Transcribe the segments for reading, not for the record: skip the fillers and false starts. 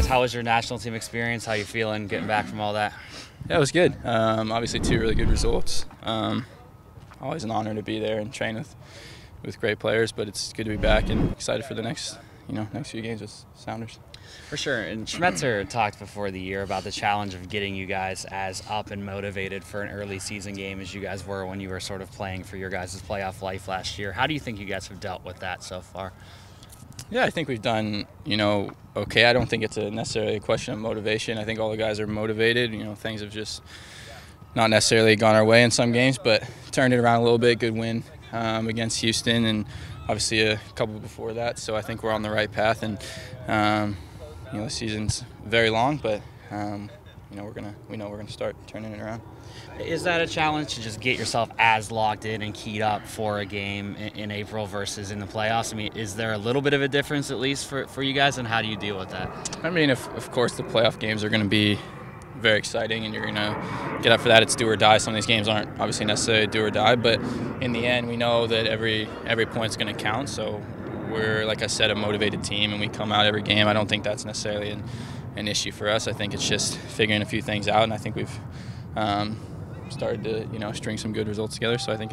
how was your national team experience? How you feeling getting back from all that? Yeah, it was good. Obviously, 2 really good results. Always an honor to be there and train with great players, but it's good to be back and excited for the next few games with Sounders. For sure. And Schmetzer talked before the year about the challenge of getting you guys as up and motivated for an early season game as you guys were when you were sort of playing for your guys' playoff life last year. How do you think you guys have dealt with that so far? Yeah, I think we've done, okay. I don't think it's necessarily a question of motivation. I think all the guys are motivated. Things have just not necessarily gone our way in some games, but turned it around a little bit. Good win against Houston, and obviously a couple before that. So I think we're on the right path, and the season's very long, but we know we're gonna start turning it around. Is that a challenge to just get yourself as locked in and keyed up for a game in April versus in the playoffs? I mean, is there a little bit of a difference at least for you guys, and how do you deal with that? I mean, of course the playoff games are going to be very exciting, and you're going to get up for that. It's do or die. Some of these games aren't obviously necessarily do or die, but in the end, we know that every point's going to count. So we're, like I said, a motivated team, and we come out every game. I don't think that's necessarily an issue for us. I think it's just figuring a few things out, and I think we've started to string some good results together. So I think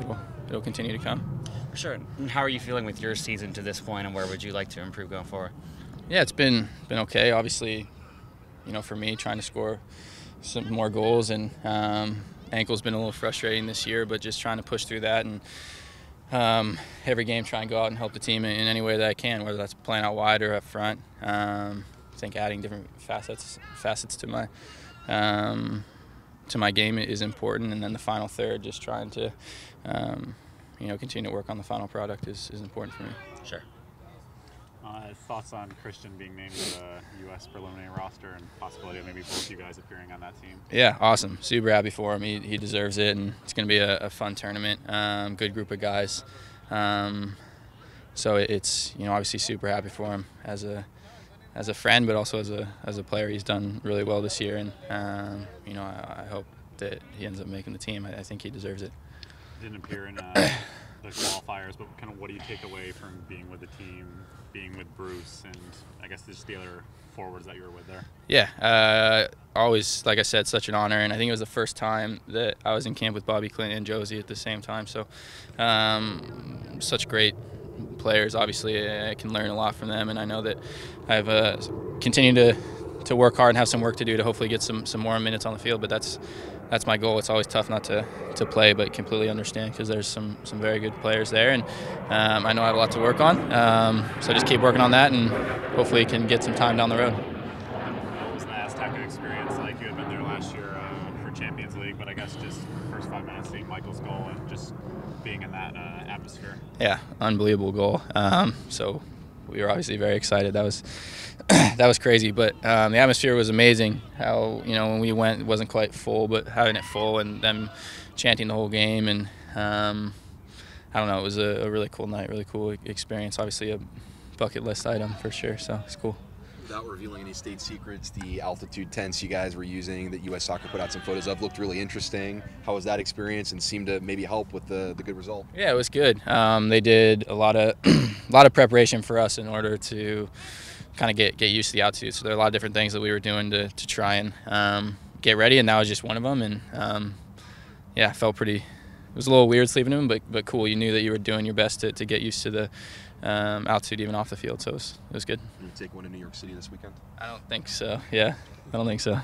it'll continue to come. For sure. And how are you feeling with your season to this point, and where would you like to improve going forward? Yeah, it's been okay. Obviously, for me, trying to score some more goals, and ankle's been a little frustrating this year, but just trying to push through that, and every game try and go out and help the team in any way that I can, whether that's playing out wide or up front. I think adding different facets to my game is important, and then the final third, just trying to continue to work on the final product is important for me. Sure. Thoughts on Cristian being named to the U.S. preliminary roster and possibility of maybe both you guys appearing on that team? Yeah, awesome. Super happy for him. He deserves it, and it's going to be a fun tournament. Good group of guys. So it's obviously super happy for him as a friend, but also as a player. He's done really well this year, and I hope that he ends up making the team. I think he deserves it. Didn't appear in the qualifiers, but kind of what do you take away from being with the team, being with Bruce, and I guess just the other forwards that you were with there? Yeah, always, like I said, such an honor, and I think it was the first time that I was in camp with Bobby Clinton and Josie at the same time. So such great players. Obviously, I can learn a lot from them, and I know that I've continued to work hard and have some work to do to hopefully get some more minutes on the field. But that's my goal. It's always tough not to play, but completely understand because there's some very good players there, and I know I have a lot to work on. So just keep working on that, and hopefully can get some time down the road. What was the Azteca experience like? You had been there last year for Champions League, but I guess just first 5 minutes seeing Michael's goal and just being in that atmosphere. Yeah, unbelievable goal. So we were obviously very excited. That was crazy, but the atmosphere was amazing. How when we went, it wasn't quite full, but having it full and them chanting the whole game, and I don't know, it was a really cool night, really cool experience. Obviously a bucket list item for sure, so it's cool. Without revealing any state secrets, the altitude tents you guys were using that U.S. Soccer put out some photos of looked really interesting. How was that experience, and seemed to maybe help with the good result? Yeah, it was good. They did a lot of preparation for us in order to kind of get used to the altitude. So there are a lot of different things that we were doing to try and get ready, and that was just one of them. And yeah, it felt pretty. It was a little weird sleeping in them, but cool. You knew that you were doing your best to get used to the altitude even off the field, so it was good. You take one to New York City this weekend? I don't think so. Yeah, I don't think so.